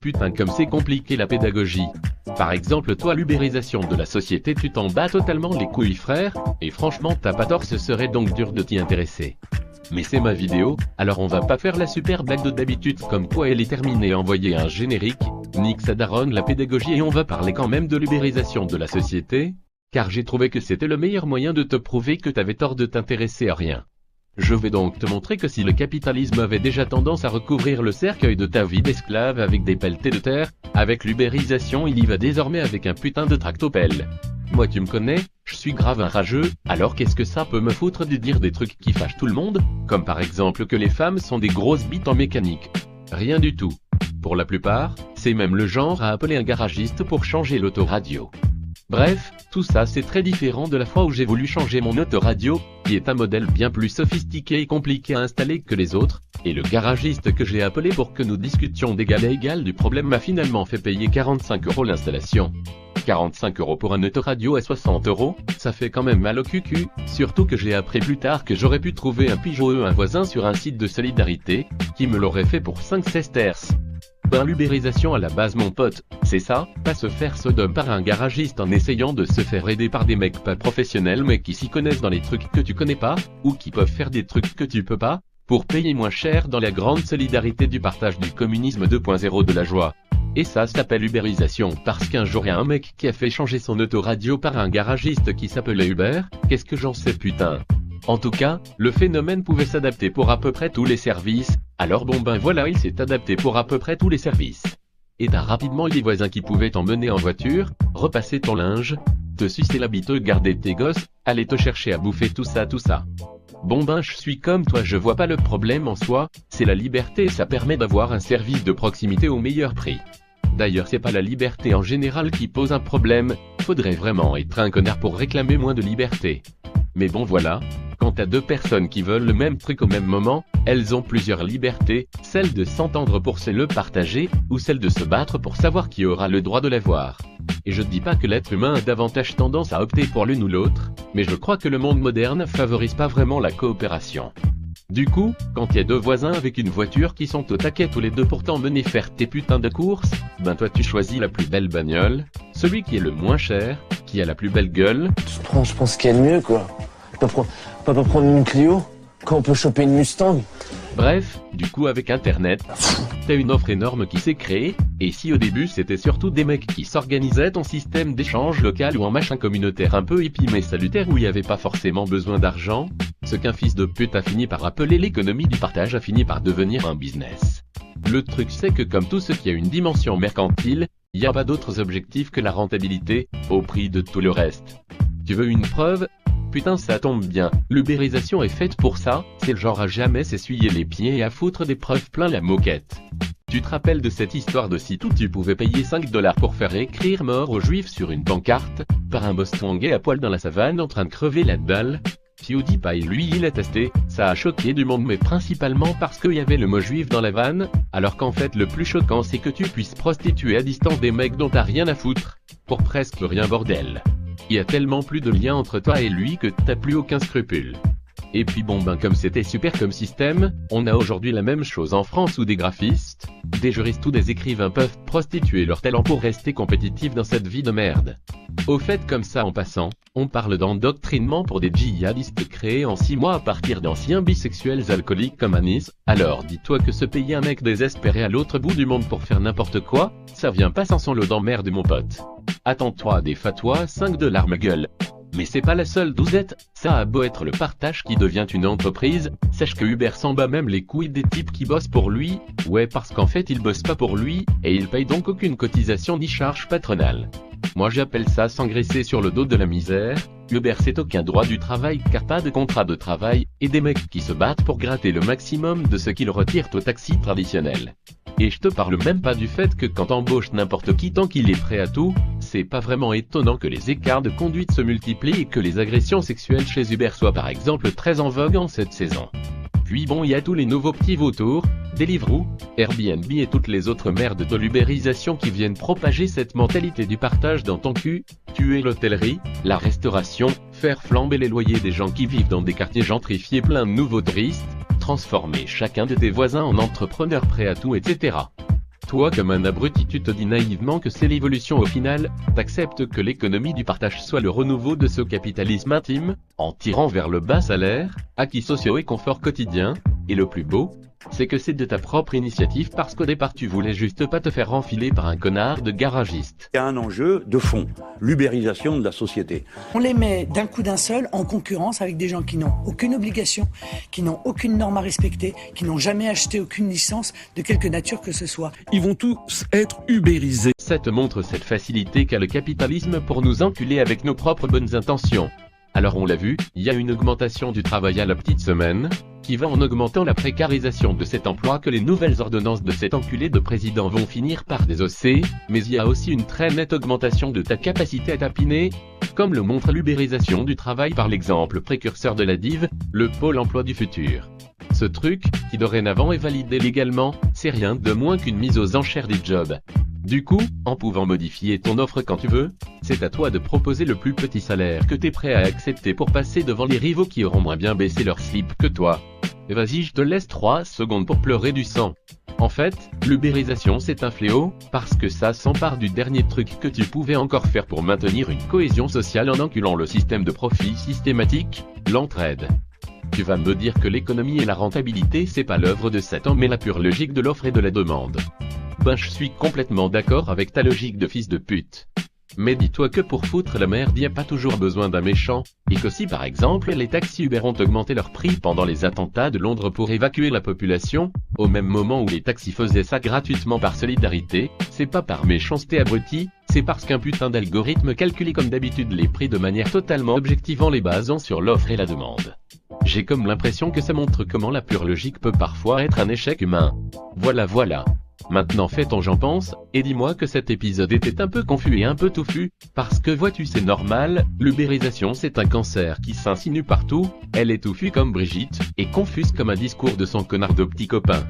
Putain comme c'est compliqué la pédagogie. Par exemple toi l'ubérisation de la société tu t'en bats totalement les couilles frère, et franchement t'as pas tort ce serait donc dur de t'y intéresser. Mais c'est ma vidéo, alors on va pas faire la super blague de d'habitude comme quoi elle est terminée envoyer un générique, nique sa daronne la pédagogie et on va parler quand même de l'ubérisation de la société, car j'ai trouvé que c'était le meilleur moyen de te prouver que t'avais tort de t'intéresser à rien. Je vais donc te montrer que si le capitalisme avait déjà tendance à recouvrir le cercueil de ta vie d'esclave avec des pelletés de terre, avec l'ubérisation il y va désormais avec un putain de tractopelle. Moi tu me connais, je suis grave un rageux, alors qu'est-ce que ça peut me foutre de dire des trucs qui fâchent tout le monde, comme par exemple que les femmes sont des grosses bites en mécanique. Rien du tout. Pour la plupart, c'est même le genre à appeler un garagiste pour changer l'autoradio. Bref, tout ça c'est très différent de la fois où j'ai voulu changer mon autoradio, qui est un modèle bien plus sophistiqué et compliqué à installer que les autres, et le garagiste que j'ai appelé pour que nous discutions d'égal à égal du problème m'a finalement fait payer 45 € l'installation. 45 € pour un autoradio à 60 €, ça fait quand même mal au cucu, surtout que j'ai appris plus tard que j'aurais pu trouver un pigeon un voisin sur un site de solidarité, qui me l'aurait fait pour 5 sesterces. Ben l'ubérisation à la base mon pote, c'est ça, pas se faire sodome par un garagiste en essayant de se faire aider par des mecs pas professionnels mais qui s'y connaissent dans les trucs que tu connais pas, ou qui peuvent faire des trucs que tu peux pas, pour payer moins cher dans la grande solidarité du partage du communisme 2.0 de la joie. Et ça s'appelle ubérisation parce qu'un jour y a un mec qui a fait changer son autoradio par un garagiste qui s'appelait Uber, qu'est-ce que j'en sais putain. En tout cas, le phénomène pouvait s'adapter pour à peu près tous les services, alors bon ben voilà il s'est adapté pour à peu près tous les services. Et t'as rapidement eu des voisins qui pouvaient t'emmener en voiture, repasser ton linge, te sucer la bite, garder tes gosses, aller te chercher à bouffer tout ça. Bon ben je suis comme toi je vois pas le problème en soi, c'est la liberté et ça permet d'avoir un service de proximité au meilleur prix. D'ailleurs c'est pas la liberté en général qui pose un problème, faudrait vraiment être un connard pour réclamer moins de liberté. Mais bon voilà, quand t'as deux personnes qui veulent le même truc au même moment, elles ont plusieurs libertés, celle de s'entendre pour se le partager, ou celle de se battre pour savoir qui aura le droit de l'avoir. Et je dis pas que l'être humain a davantage tendance à opter pour l'une ou l'autre, mais je crois que le monde moderne favorise pas vraiment la coopération. Du coup, quand il y a deux voisins avec une voiture qui sont au taquet tous les deux pour t'emmener faire tes putains de courses, ben toi tu choisis la plus belle bagnole, celui qui est le moins cher, qui a la plus belle gueule. Je pense qu'il y a le mieux quoi. Pas prendre une Clio, quand on peut choper une Mustang. Bref, du coup avec internet, t'as une offre énorme qui s'est créée, et si au début c'était surtout des mecs qui s'organisaient en système d'échange local ou en machin communautaire un peu hippie mais salutaire où il y avait pas forcément besoin d'argent, ce qu'un fils de pute a fini par appeler l'économie du partage a fini par devenir un business. Le truc c'est que comme tout ce qui a une dimension mercantile, y a pas d'autres objectifs que la rentabilité, au prix de tout le reste. Tu veux une preuve ? Putain ça tombe bien, l'ubérisation est faite pour ça, c'est le genre à jamais s'essuyer les pieds et à foutre des preuves plein la moquette. Tu te rappelles de cette histoire de site où tu pouvais payer 5 $ pour faire écrire mort aux juifs sur une pancarte, par un boston gay à poil dans la savane en train de crever la dalle? PewDiePie lui il a testé, ça a choqué du monde mais principalement parce qu'il y avait le mot juif dans la vanne, alors qu'en fait le plus choquant c'est que tu puisses prostituer à distance des mecs dont t'as rien à foutre, pour presque rien bordel. Il y a tellement plus de lien entre toi et lui que t'as plus aucun scrupule. Et puis bon ben comme c'était super comme système, on a aujourd'hui la même chose en France où des graphistes, des juristes ou des écrivains peuvent prostituer leur talent pour rester compétitifs dans cette vie de merde. Au fait comme ça en passant, on parle d'endoctrinement pour des djihadistes créés en 6 mois à partir d'anciens bisexuels alcooliques comme Anis, alors dis-toi que se payer un mec désespéré à l'autre bout du monde pour faire n'importe quoi, ça vient pas sans son lot d'emmerde mon pote. Attends-toi à des fatwas 5 $ ma gueule. Mais c'est pas la seule douzette, ça a beau être le partage qui devient une entreprise, sache que Uber s'en bat même les couilles des types qui bossent pour lui, ouais parce qu'en fait ils bossent pas pour lui, et il paye donc aucune cotisation ni charge patronale. Moi j'appelle ça s'engraisser sur le dos de la misère, Uber c'est aucun droit du travail car pas de contrat de travail, et des mecs qui se battent pour gratter le maximum de ce qu'ils retirent au taxi traditionnel. Et je te parle même pas du fait que quand t'embauches n'importe qui tant qu'il est prêt à tout, c'est pas vraiment étonnant que les écarts de conduite se multiplient et que les agressions sexuelles chez Uber soient par exemple très en vogue en cette saison. Puis bon il y a tous les nouveaux petits vautours, Deliveroo, Airbnb et toutes les autres merdes de l'ubérisation qui viennent propager cette mentalité du partage dans ton cul, tuer l'hôtellerie, la restauration, faire flamber les loyers des gens qui vivent dans des quartiers gentrifiés pleins de nouveaux touristes, transformer chacun de tes voisins en entrepreneur prêt à tout etc. Toi comme un abruti tu te dis naïvement que c'est l'évolution au final, t'acceptes que l'économie du partage soit le renouveau de ce capitalisme intime, en tirant vers le bas salaire, acquis sociaux et confort quotidien, et le plus beau, c'est que c'est de ta propre initiative parce qu'au départ tu voulais juste pas te faire enfiler par un connard de garagiste. Il y a un enjeu de fond, l'ubérisation de la société. On les met d'un coup d'un seul en concurrence avec des gens qui n'ont aucune obligation, qui n'ont aucune norme à respecter, qui n'ont jamais acheté aucune licence de quelque nature que ce soit. Ils vont tous être ubérisés. Ça te montre cette facilité qu'a le capitalisme pour nous enculer avec nos propres bonnes intentions. Alors on l'a vu, il y a une augmentation du travail à la petite semaine, qui va en augmentant la précarisation de cet emploi que les nouvelles ordonnances de cet enculé de président vont finir par désosser, mais il y a aussi une très nette augmentation de ta capacité à tapiner, comme le montre l'ubérisation du travail par l'exemple précurseur de la DIV, le pôle emploi du futur. Ce truc, qui dorénavant est validé légalement, c'est rien de moins qu'une mise aux enchères des jobs. Du coup, en pouvant modifier ton offre quand tu veux, c'est à toi de proposer le plus petit salaire que t'es prêt à accepter pour passer devant les rivaux qui auront moins bien baissé leur slip que toi. Vas-y, je te laisse 3 secondes pour pleurer du sang. En fait, l'ubérisation c'est un fléau, parce que ça s'empare du dernier truc que tu pouvais encore faire pour maintenir une cohésion sociale en enculant le système de profit systématique, l'entraide. Tu vas me dire que l'économie et la rentabilité c'est pas l'œuvre de Satan mais la pure logique de l'offre et de la demande. Ben je suis complètement d'accord avec ta logique de fils de pute. Mais dis-toi que pour foutre la merde y a pas toujours besoin d'un méchant, et que si par exemple les taxis Uber ont augmenté leur prix pendant les attentats de Londres pour évacuer la population, au même moment où les taxis faisaient ça gratuitement par solidarité, c'est pas par méchanceté abrutie, c'est parce qu'un putain d'algorithme calculait comme d'habitude les prix de manière totalement objective en les basant sur l'offre et la demande. J'ai comme l'impression que ça montre comment la pure logique peut parfois être un échec humain. Voilà. Maintenant fais ton j'en pense, et dis-moi que cet épisode était un peu confus et un peu touffu, parce que vois-tu c'est normal, l'ubérisation c'est un cancer qui s'insinue partout, elle est touffue comme Brigitte, et confuse comme un discours de son connard de petit copain.